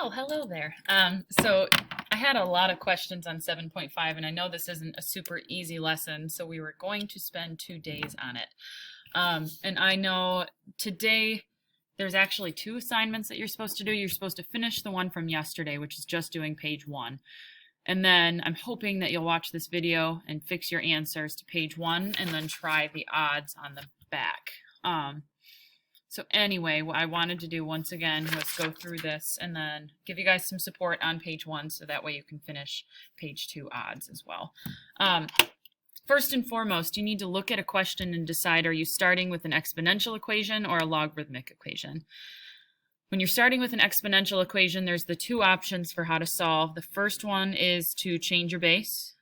Oh, hello there. So I had a lot of questions on 7.5, and I know this isn't a super easy lesson, so we were going to spend 2 days on it. And I know today there's actually 2 assignments that you're supposed to do. You're supposed to finish the one from yesterday, which is just doing page 1. And then I'm hoping that you'll watch this video and fix your answers to page 1 and then try the odds on the back. So anyway, what I wanted to do once again was go through this and then give you guys some support on page 1 so that way you can finish page 2 odds as well. First and foremost, you need to look at a question and decide, are you starting with an exponential equation or a logarithmic equation? When you're starting with an exponential equation, there's the 2 options for how to solve. The first one is to change your base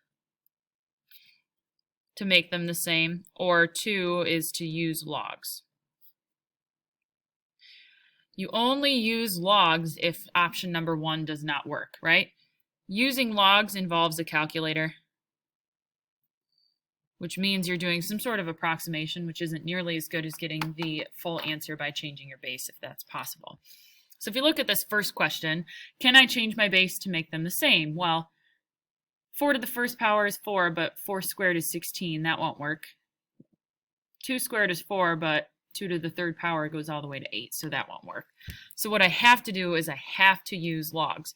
to make them the same, or 2 is to use logs. You only use logs if option number 1 does not work, right? Using logs involves a calculator, which means you're doing some sort of approximation, which isn't nearly as good as getting the full answer by changing your base, if that's possible. So if you look at this first question, can I change my base to make them the same? Well, 4 to the first power is 4, but 4 squared is 16. That won't work. 2 squared is 4, but 2 to the third power goes all the way to 8, so that won't work. So what I have to do is I have to use logs.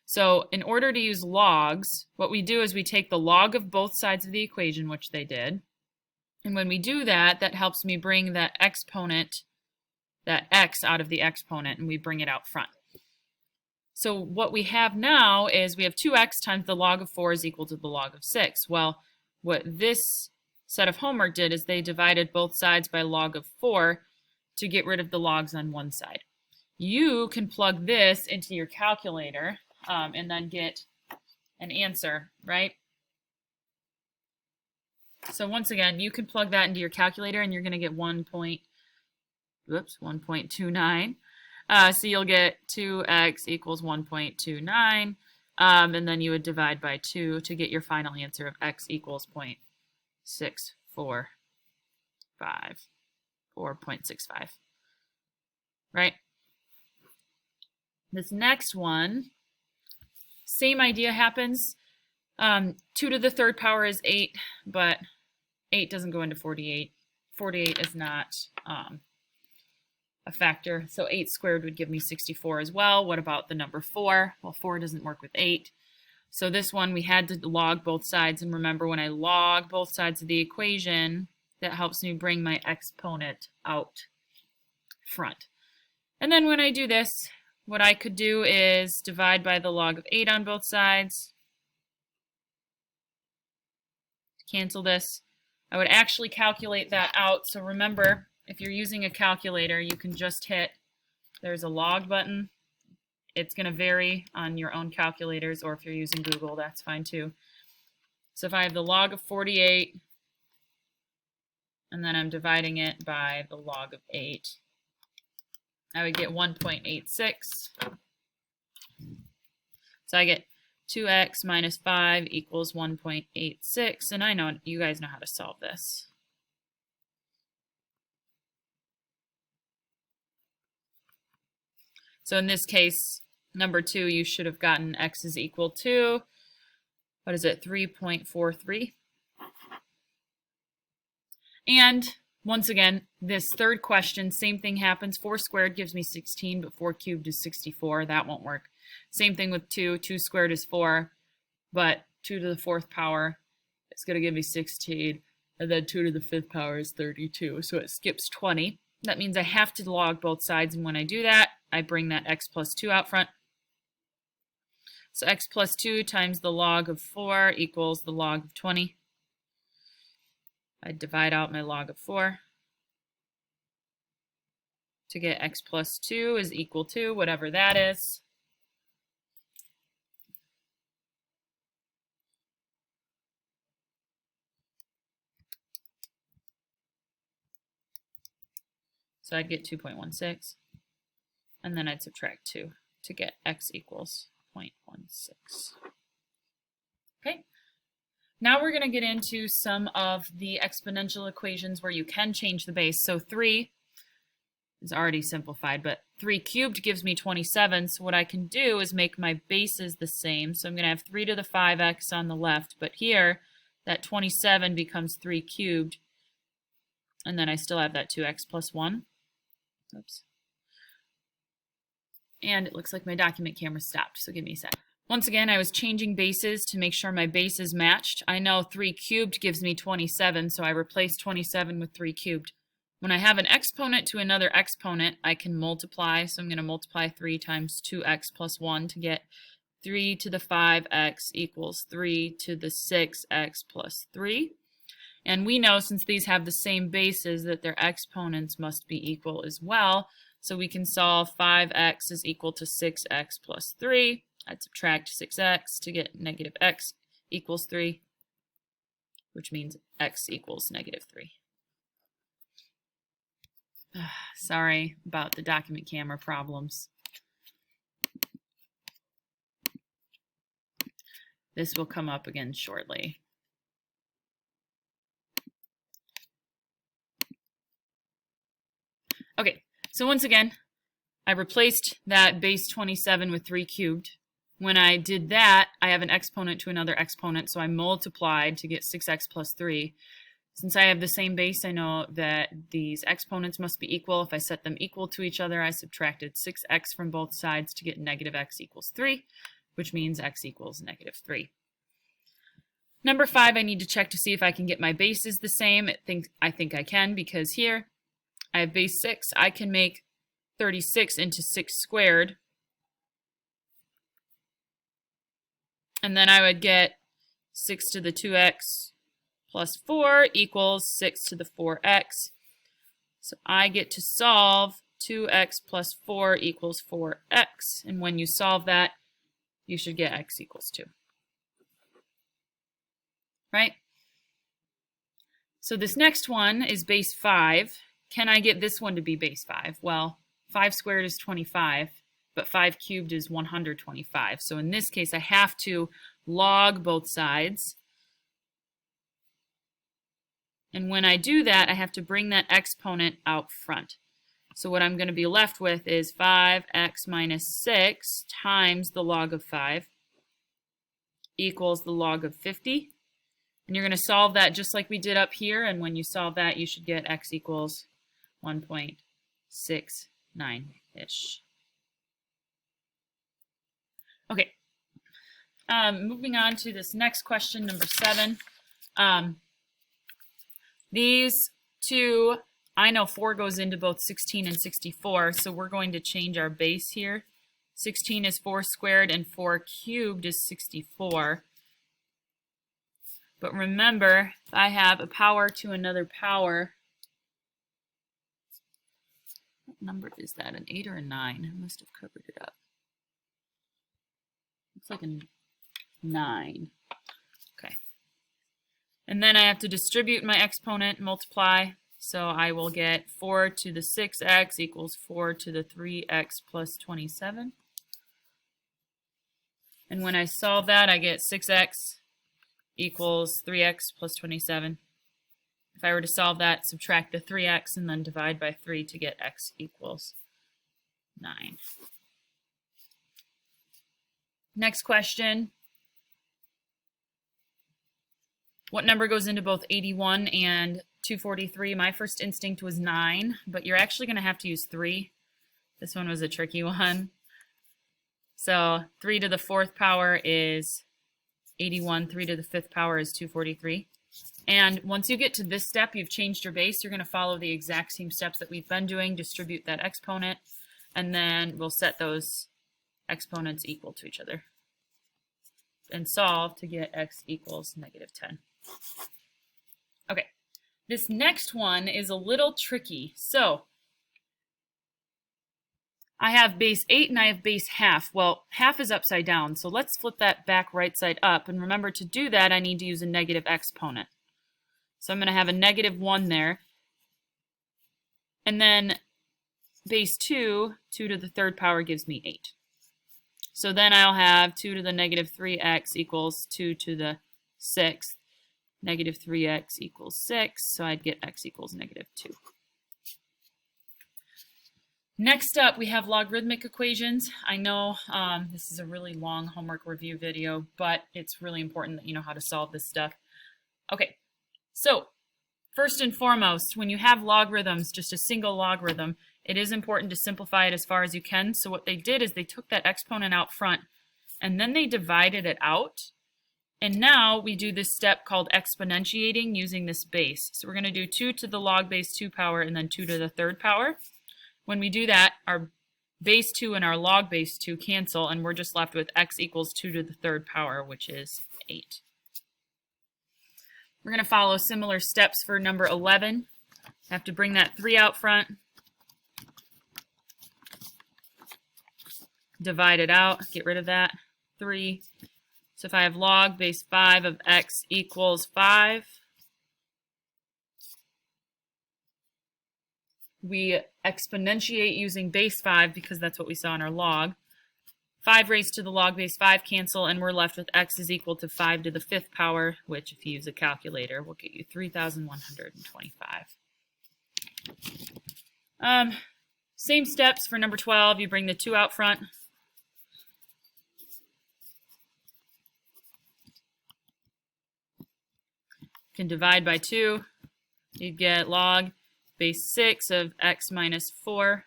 So in order to use logs, what we do is we take the log of both sides of the equation, which they did. And when we do that, that helps me bring that exponent, that x out of the exponent, and we bring it out front. So what we have now is we have 2x times the log of 4 is equal to the log of 6. Well, what this set of homework did is they divided both sides by log of 4 to get rid of the logs on one side. You can plug this into your calculator and then get an answer, right? So once again, you can plug that into your calculator and you're going to get 1.29. So you'll get 2x equals 1.29, and then you would divide by 2 to get your final answer of x equals 0.645 or 0.65, right? This next one, same idea happens. 2 to the third power is 8, but 8 doesn't go into 48. 48 is not a factor, so 8 squared would give me 64 as well. What about the number 4? Well, 4 doesn't work with 8. So this one, we had to log both sides, and remember when I log both sides of the equation, that helps me bring my exponent out front. And then when I do this, what I could do is divide by the log of 8 on both sides. Cancel this. I would actually calculate that out. So remember, if you're using a calculator, you can just hit, there's a log button. It's going to vary on your own calculators, or if you're using Google, that's fine too. So if I have the log of 48, and then I'm dividing it by the log of 8, I would get 1.86. So I get 2x minus 5 equals 1.86, and I know you guys know how to solve this. So in this case, number 2, you should have gotten x is equal to, what is it, 3.43. And once again, this third question, same thing happens. 4 squared gives me 16, but 4 cubed is 64. That won't work. Same thing with 2. 2 squared is 4, but 2 to the 4th power is going to give me 16, and then 2 to the 5th power is 32. So it skips 20. That means I have to log both sides, and when I do that, I bring that x plus 2 out front. So x plus 2 times the log of 4 equals the log of 20. I divide out my log of 4 to get x plus 2 is equal to whatever that is. So I'd get 2.16, and then I'd subtract 2 to get x equals 0.16. Okay. Now we're going to get into some of the exponential equations where you can change the base. So 3 is already simplified, but 3 cubed gives me 27, so what I can do is make my bases the same. So I'm going to have 3 to the 5x on the left, but here that 27 becomes 3 cubed, and then I still have that 2x plus 1. Oops. And it looks like my document camera stopped, so give me a sec. Once again, I was changing bases to make sure my bases matched. I know 3 cubed gives me 27, so I replaced 27 with 3 cubed. When I have an exponent to another exponent, I can multiply. So I'm going to multiply 3 times 2x plus 1 to get 3 to the 5x equals 3 to the 6x plus 3. And we know, since these have the same bases, that their exponents must be equal as well. So we can solve 5x is equal to 6x plus 3. I'd subtract 6x to get negative x equals 3, which means x equals negative 3. Sorry about the document camera problems. This will come up again shortly. Okay, so once again, I replaced that base 27 with 3 cubed. When I did that, I have an exponent to another exponent, so I multiplied to get 6x plus 3. Since I have the same base, I know that these exponents must be equal. If I set them equal to each other, I subtracted 6x from both sides to get negative x equals 3, which means x equals negative 3. Number 5, I need to check to see if I can get my bases the same. I think I can, because here I have base 6. I can make 36 into 6 squared. And then I would get 6 to the 2x plus 4 equals 6 to the 4x. So I get to solve 2x plus 4 equals 4x. And when you solve that, you should get x equals 2. Right? So this next one is base 5. Can I get this one to be base 5? Well, 5 squared is 25, but 5 cubed is 125. So in this case, I have to log both sides. And when I do that, I have to bring that exponent out front. So what I'm going to be left with is 5x minus 6 times the log of 5 equals the log of 50. And you're going to solve that just like we did up here. And when you solve that, you should get x equals 1.69-ish. Okay. Moving on to this next question, number 7. These two, I know 4 goes into both 16 and 64, so we're going to change our base here. 16 is 4 squared and 4 cubed is 64. But remember, if I have a power to another power, what number is that, an 8 or a 9? I must have covered it up. Looks like a 9. Okay. And then I have to distribute my exponent, multiply. So I will get 4 to the 6x equals 4 to the 3x plus 27. And when I solve that, I get 6x equals 3x plus 27. If I were to solve that, subtract the 3x and then divide by 3 to get x equals 9. Next question. What number goes into both 81 and 243? My first instinct was 9, but you're actually going to have to use 3. This one was a tricky one. So 3 to the 4th power is 81. 3 to the 5th power is 243. And once you get to this step, you've changed your base. You're going to follow the exact same steps that we've been doing. Distribute that exponent, and then we'll set those exponents equal to each other and solve to get x equals negative 10. Okay, this next one is a little tricky. So I have base 8 and I have base half. Well, half is upside down, so let's flip that back right side up. And remember, to do that, I need to use a negative exponent. So I'm going to have a negative 1 there. And then base 2, 2 to the 3rd power gives me 8. So then I'll have 2 to the negative 3x equals 2 to the 6th. Negative 3x equals 6, so I'd get x equals negative 2. Next up, we have logarithmic equations. I know this is a really long homework review video, but it's really important that you know how to solve this stuff. Okay, so first and foremost, when you have logarithms, just a single logarithm, it is important to simplify it as far as you can. So what they did is they took that exponent out front, and then they divided it out. And now we do this step called exponentiating using this base. So we're going to do 2 to the log base 2 power and then 2 to the third power. When we do that, our base 2 and our log base 2 cancel, and we're just left with x equals 2 to the third power, which is 8. We're going to follow similar steps for number 11. I have to bring that 3 out front, divide it out, get rid of that 3. So if I have log base 5 of x equals 5, we exponentiate using base 5 because that's what we saw in our log. 5 raised to the log base 5 cancel, and we're left with x is equal to 5 to the 5th power, which if you use a calculator will get you 3,125. Same steps for number 12. You bring the 2 out front. Can divide by 2. You get log base 6 of x minus 4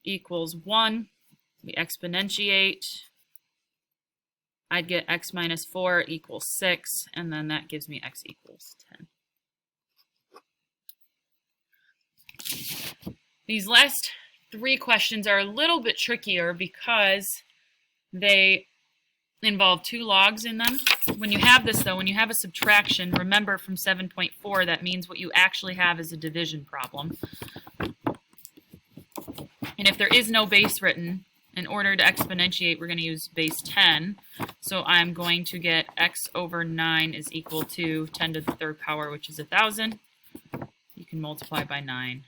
equals 1. We exponentiate. I'd get x minus 4 equals 6, and then that gives me x equals 10. These last 3 questions are a little bit trickier because they involve 2 logs in them. When you have this, though, when you have a subtraction, remember from 7.4, that means what you actually have is a division problem. And if there is no base written, in order to exponentiate, we're going to use base 10. So I'm going to get x over 9 is equal to 10 to the third power, which is 1,000. You can multiply by 9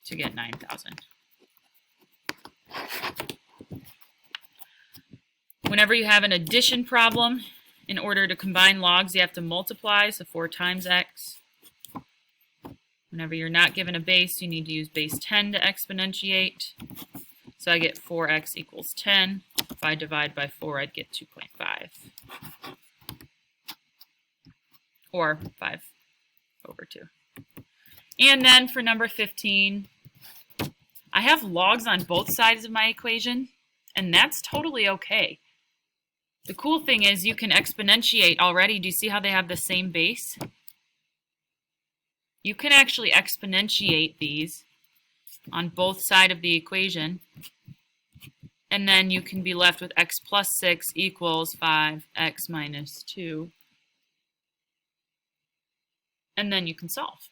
to get 9,000. Whenever you have an addition problem, in order to combine logs, you have to multiply, so 4 times x. Whenever you're not given a base, you need to use base 10 to exponentiate. So I get 4x equals 10. If I divide by 4, I'd get 2.5. Or 5 over 2. And then for number 15, I have logs on both sides of my equation, and that's totally okay. The cool thing is you can exponentiate already. Do you see how they have the same base? You can actually exponentiate these on both sides of the equation, and then you can be left with x plus 6 equals 5x minus 2, and then you can solve.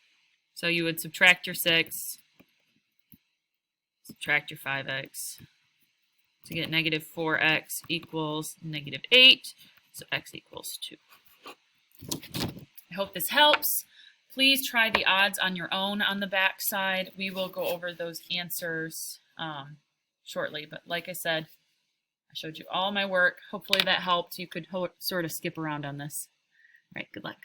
So you would subtract your 6, subtract your 5x, to get negative 4x equals negative 8, so x equals 2. I hope this helps. Please try the odds on your own on the back side. We will go over those answers shortly, but like I said, I showed you all my work. Hopefully that helped. You could sort of skip around on this. All right, good luck.